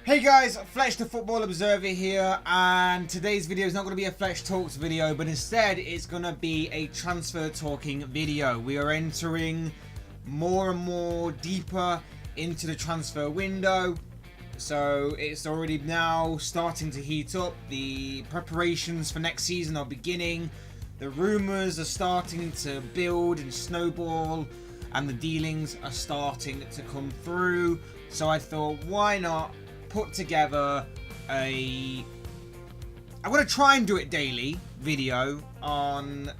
Hey guys, Fletch the Football Observer here, and today's video is not going to be a Fletch Talks video, but instead it's going to be a transfer talking video. We are entering more and more deeper into the transfer window, so it's already now starting to heat up. The preparations for next season are beginning, the rumours are starting to build and snowball, and the dealings are starting to come through. So I thought, why not put together I'm going to try and do it daily video on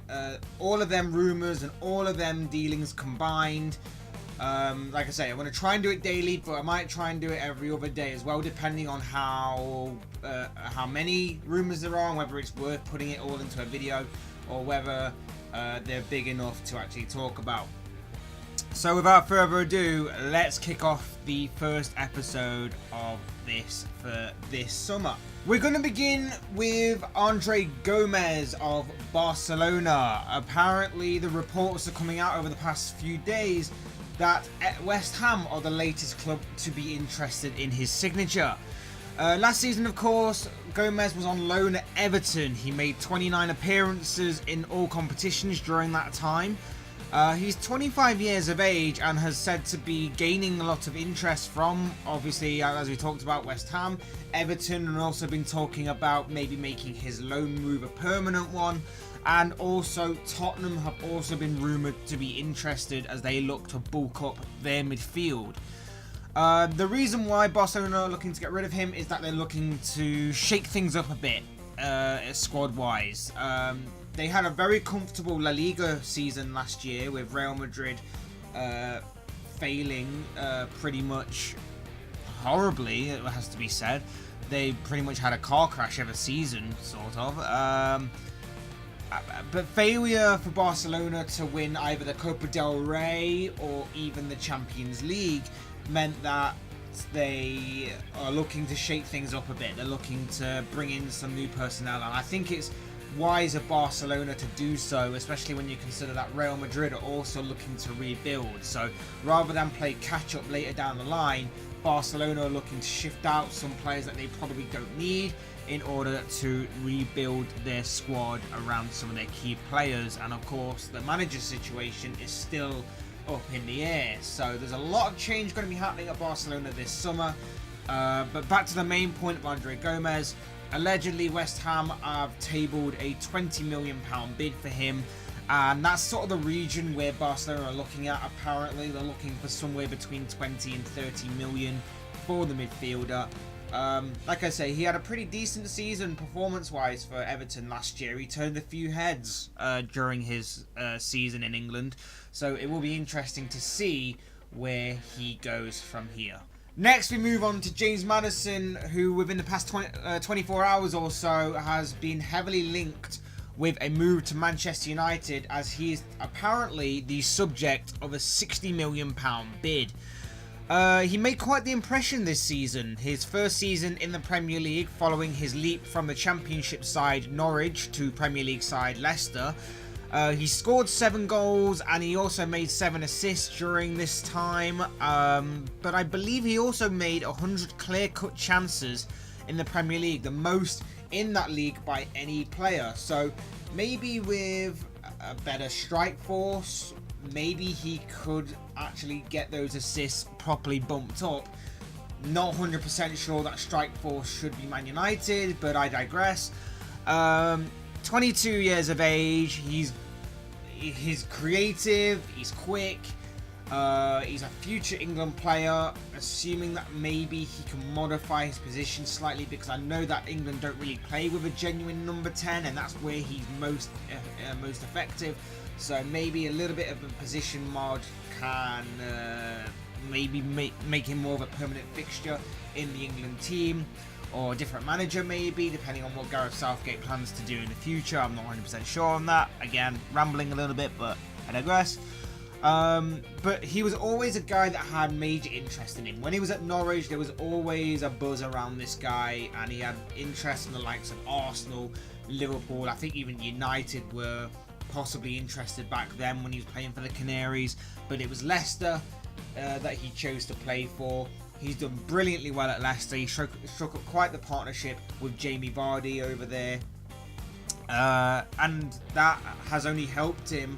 all of them rumours and all of them dealings combined. Like I say, I'm going to try and do it daily, but I might try and do it every other day as well, depending on how many rumours there are and whether it's worth putting it all into a video or whether they're big enough to actually talk about. So without further ado, let's kick off the first episode of this for this summer. We're going to begin with Gomes of Barcelona. Apparently the reports are coming out over the past few days that West Ham are the latest club to be interested in his signature. Last season, of course, Gomes was on loan at Everton. He made 29 appearances in all competitions during that time. He's 25 years of age and has said to be gaining a lot of interest from, obviously, as we talked about, West Ham, Everton, and also been talking about maybe making his loan move a permanent one. And also Tottenham have also been rumoured to be interested as they look to bulk up their midfield. The reason why Barcelona are looking to get rid of him is that they're looking to shake things up a bit, squad-wise. They had a very comfortable La Liga season last year with Real Madrid failing pretty much horribly, it has to be said. They pretty much had a car crash every season, sort of. But failure for Barcelona to win either the Copa del Rey or even the Champions League meant that they are looking to shake things up a bit. They're looking to bring in some new personnel, and I think it's wise of Barcelona to do so, especially when you consider that Real Madrid are also looking to rebuild. So rather than play catch up later down the line, Barcelona are looking to shift out some players that they probably don't need in order to rebuild their squad around some of their key players. And of course the manager situation is still up in the air, so there's a lot of change going to be happening at Barcelona this summer. But back to the main point of Gomes. Allegedly, West Ham have tabled a £20 million bid for him, and that's sort of the region where Barcelona are looking at. Apparently, they're looking for somewhere between 20 and 30 million for the midfielder. Like I say, he had a pretty decent season performance-wise for Everton last year. He turned a few heads during his season in England, so it will be interesting to see where he goes from here. Next, we move on to James Maddison, who within the past 24 hours or so has been heavily linked with a move to Manchester United, as he is apparently the subject of a £60 million bid. He made quite the impression this season, his first season in the Premier League following his leap from the Championship side Norwich to Premier League side Leicester. He scored 7 goals and he also made 7 assists during this time, but I believe he also made 100 clear-cut chances in the Premier League, the most in that league by any player. So maybe with a better strike force, maybe he could actually get those assists properly bumped up. Not 100% sure that strike force should be Man United, but I digress. 22 years of age, he's creative, he's quick, he's a future England player, assuming that maybe he can modify his position slightly, because I know that England don't really play with a genuine number 10, and that's where he's most effective. So maybe a little bit of a position mod can maybe make him more of a permanent fixture in the England team, or a different manager maybe, depending on what Gareth Southgate plans to do in the future. I'm not 100% sure on that. Again, rambling a little bit, but I digress. But he was always a guy that had major interest in him. When he was at Norwich, there was always a buzz around this guy, and he had interest in the likes of Arsenal, Liverpool. I think even United were possibly interested back then when he was playing for the Canaries, but it was Leicester that he chose to play for. He's done brilliantly well at Leicester. He struck up quite the partnership with Jamie Vardy over there. And that has only helped him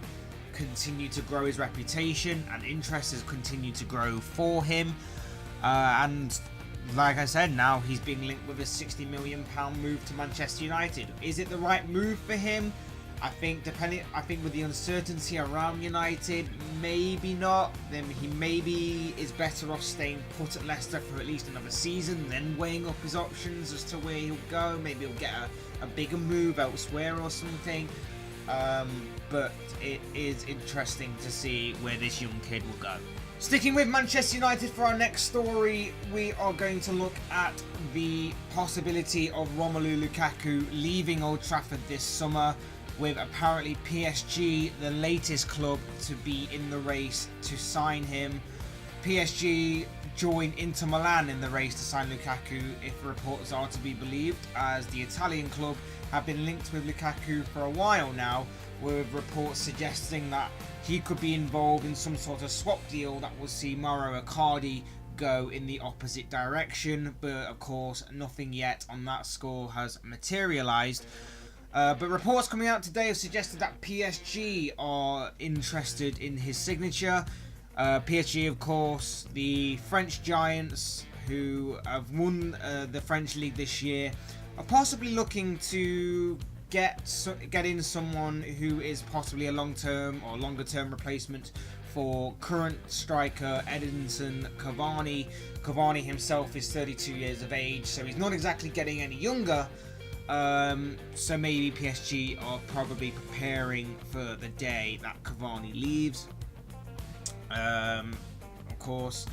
continue to grow his reputation, and interest has continued to grow for him. And like I said, now he's being linked with a £60 million move to Manchester United. Is it the right move for him? I think with the uncertainty around United, maybe not. Then he maybe is better off staying put at Leicester for at least another season, then weighing up his options as to where he'll go. Maybe he'll get a bigger move elsewhere or something. But it is interesting to see where this young kid will go. Sticking with Manchester United for our next story, we are going to look at the possibility of Romelu Lukaku leaving Old Trafford this summer, with apparently PSG the latest club to be in the race to sign him. PSG join Inter Milan in the race to sign Lukaku, if reports are to be believed, as the Italian club have been linked with Lukaku for a while now, with reports suggesting that he could be involved in some sort of swap deal that will see Mauro Icardi go in the opposite direction, but of course nothing yet on that score has materialised. But reports coming out today have suggested that PSG are interested in his signature. PSG, of course, the French giants who have won the French league this year, are possibly looking to get in someone who is possibly a long-term or longer-term replacement for current striker Edinson Cavani. Cavani himself is 32 years of age, so he's not exactly getting any younger. So maybe PSG are probably preparing for the day that Cavani leaves. Of course,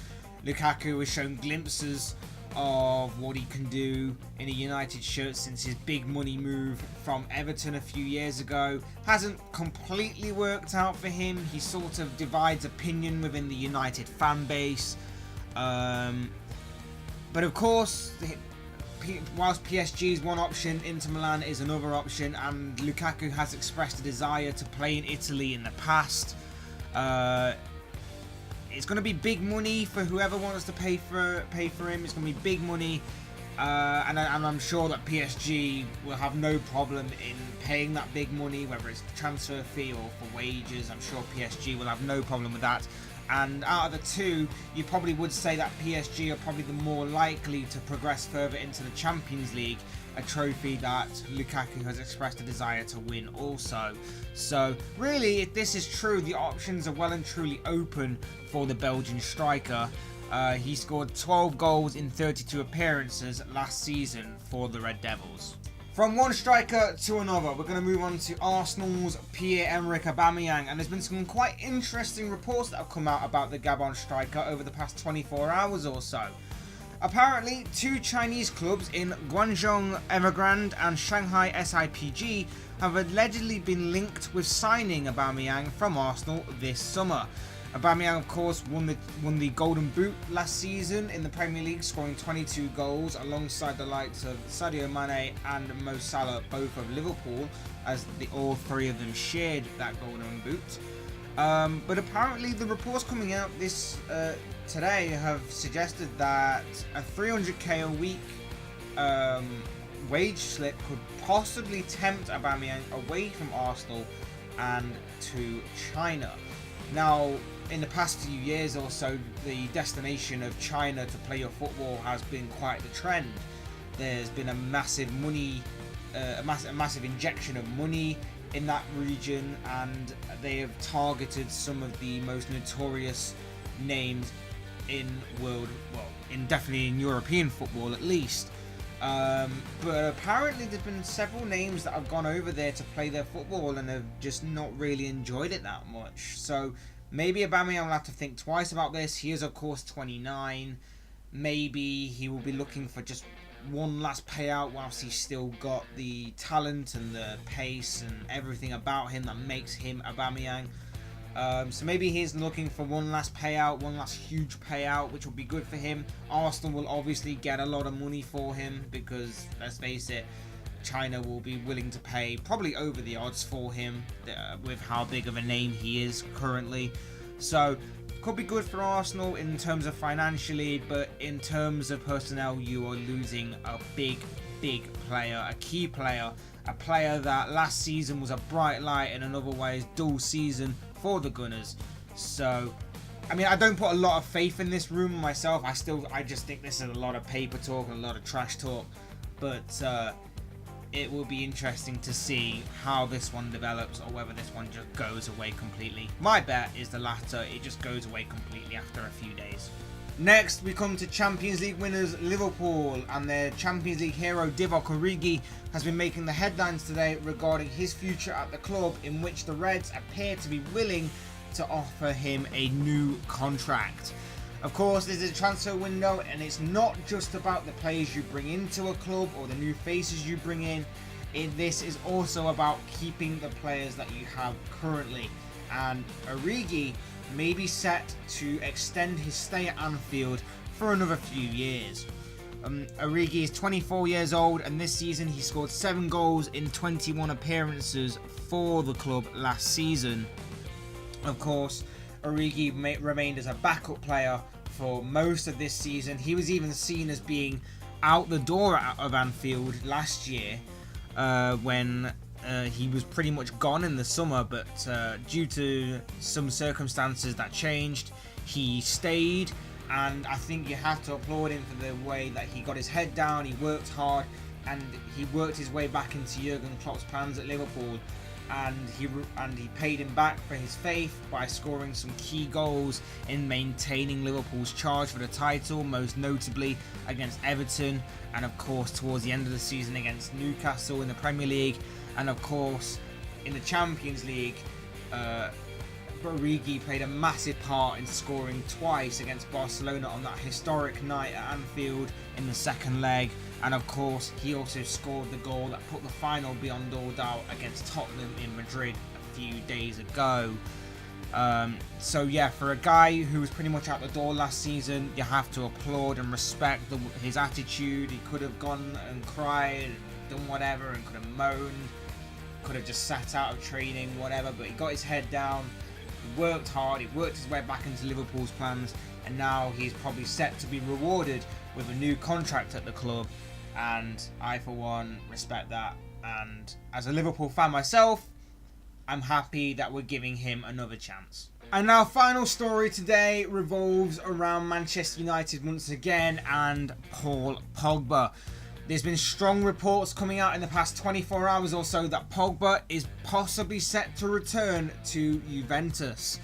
Lukaku has shown glimpses of what he can do in a United shirt since his big money move from Everton a few years ago. Hasn't completely worked out for him. He sort of divides opinion within the United fan base. But of course, whilst PSG is one option, Inter Milan is another option, and Lukaku has expressed a desire to play in Italy in the past. It's going to be big money for whoever wants to pay for him. It's going to be big money, and I'm sure that PSG will have no problem in paying that big money, whether it's transfer fee or for wages. I'm sure PSG will have no problem with that. And out of the two, you probably would say that PSG are probably the more likely to progress further into the Champions League, a trophy that Lukaku has expressed a desire to win also. So really, if this is true, the options are well and truly open for the Belgian striker. He scored 12 goals in 32 appearances last season for the Red Devils. From one striker to another, we're going to move on to Arsenal's Pierre-Emerick Aubameyang, and there's been some quite interesting reports that have come out about the Gabon striker over the past 24 hours or so. Apparently, two Chinese clubs in Guangzhou Evergrande and Shanghai SIPG have allegedly been linked with signing Aubameyang from Arsenal this summer. Aubameyang, of course, won the Golden Boot last season in the Premier League, scoring 22 goals alongside the likes of Sadio Mane and Mo Salah, both of Liverpool, as all three of them shared that Golden Boot. But apparently, the reports coming out today have suggested that a 300k a week wage slip could possibly tempt Aubameyang away from Arsenal and to China. Now, in the past few years or so, the destination of China to play your football has been quite the trend. There's been a massive injection of money in that region, and they have targeted some of the most notorious names definitely in European football at least. But apparently there's been several names that have gone over there to play their football and have just not really enjoyed it that much. So maybe Aubameyang will have to think twice about this. He is, of course, 29. Maybe he will be looking for just one last payout whilst he's still got the talent and the pace and everything about him that makes him Aubameyang. So maybe he's looking for one last payout, one last huge payout, which will be good for him. Arsenal will obviously get a lot of money for him because, let's face it, China will be willing to pay probably over the odds for him with how big of a name he is currently. So Could be good for Arsenal in terms of financially, but in terms of personnel, you are losing a big player, a key player, a player that last season was a bright light in an otherwise dull season for the Gunners. So, I mean, I don't put a lot of faith in this rumour myself. I just think this is a lot of paper talk and a lot of trash talk. But it will be interesting to see how this one develops, or whether this one just goes away completely. My bet is the latter. It just goes away completely after a few days. Next, we come to Champions League winners Liverpool, and their Champions League hero Divock Origi has been making the headlines today regarding his future at the club, in which the Reds appear to be willing to offer him a new contract. Of course, this is a transfer window, and it's not just about the players you bring into a club or the new faces you bring in. This is also about keeping the players that you have currently. And Origi may be set to extend his stay at Anfield for another few years. Origi is 24 years old, and this season he scored 7 goals in 21 appearances for the club last season. Of course, Origi remained as a backup player for most of this season. He was even seen as being out the door of Anfield last year when he was pretty much gone in the summer, but due to some circumstances that changed, he stayed, and I think you have to applaud him for the way that he got his head down, he worked hard, and he worked his way back into Jurgen Klopp's plans at Liverpool. And he paid him back for his faith by scoring some key goals in maintaining Liverpool's charge for the title, most notably against Everton, and of course towards the end of the season against Newcastle in the Premier League, and of course in the Champions League. Origi played a massive part in scoring twice against Barcelona on that historic night at Anfield in the second leg, and of course he also scored the goal that put the final beyond all doubt against Tottenham in Madrid a few days ago. So yeah, for a guy who was pretty much out the door last season, you have to applaud and respect his attitude. He could have gone and cried, done whatever, and could have moaned, could have just sat out of training, whatever, but he got his head down. He worked hard, he worked his way back into Liverpool's plans, and now he's probably set to be rewarded with a new contract at the club, and I for one respect that. And as a Liverpool fan myself, I'm happy that we're giving him another chance. And our final story today revolves around Manchester United once again and Paul Pogba. There's been strong reports coming out in the past 24 hours or so that Pogba is possibly set to return to Juventus.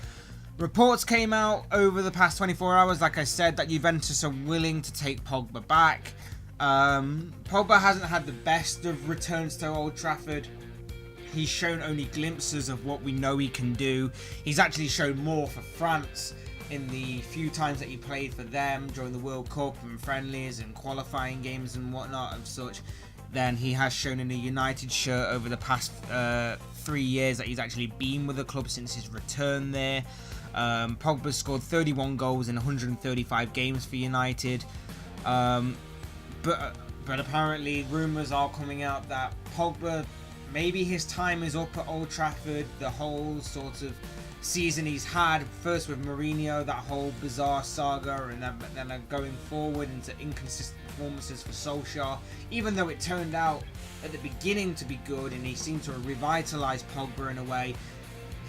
Reports came out over the past 24 hours, like I said, that Juventus are willing to take Pogba back. Pogba hasn't had the best of returns to Old Trafford. He's shown only glimpses of what we know he can do. He's actually shown more for France in the few times that he played for them during the World Cup and friendlies and qualifying games and whatnot and such than he has shown in a United shirt over the past 3 years that he's actually been with the club since his return there. Pogba scored 31 goals in 135 games for United. But apparently rumours are coming out that Pogba, maybe his time is up at Old Trafford. The whole sort of season he's had, first with Mourinho, that whole bizarre saga, and then going forward into inconsistent performances for Solskjaer, even though it turned out at the beginning to be good and he seemed to have revitalised Pogba in a way,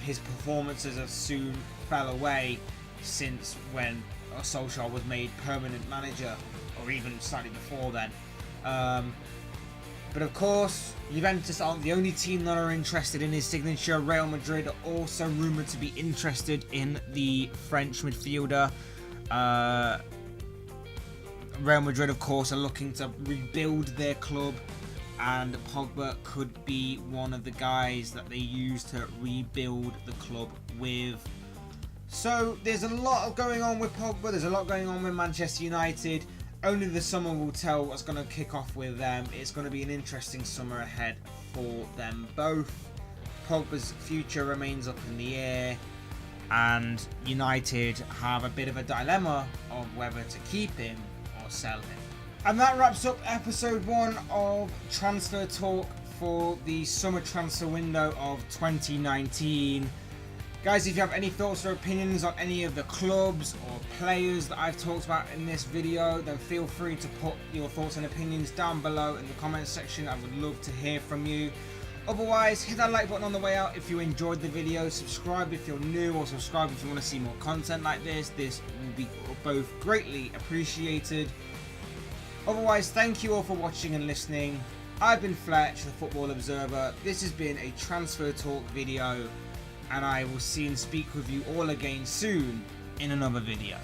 his performances have soon fell away since when Solskjaer was made permanent manager, or even slightly before then. But of course, Juventus aren't the only team that are interested in his signature. Real Madrid are also rumoured to be interested in the French midfielder. Real Madrid, of course, are looking to rebuild their club, and Pogba could be one of the guys that they use to rebuild the club with. So there's a lot going on with Pogba, there's a lot going on with Manchester United. Only the summer will tell what's going to kick off with them. It's going to be an interesting summer ahead for them both. Pogba's future remains up in the air, and United have a bit of a dilemma of whether to keep him or sell him. And that wraps up episode 1 of Transfer Talk for the summer transfer window of 2019. Guys, if you have any thoughts or opinions on any of the clubs or players that I've talked about in this video, then feel free to put your thoughts and opinions down below in the comments section. I would love to hear from you. Otherwise, hit that like button on the way out if you enjoyed the video. Subscribe if you're new, or subscribe if you want to see more content like this. This will be both greatly appreciated. Otherwise, thank you all for watching and listening. I've been Fletch, the Football Observer. This has been a Transfer Talk video, and I will see and speak with you all again soon in another video.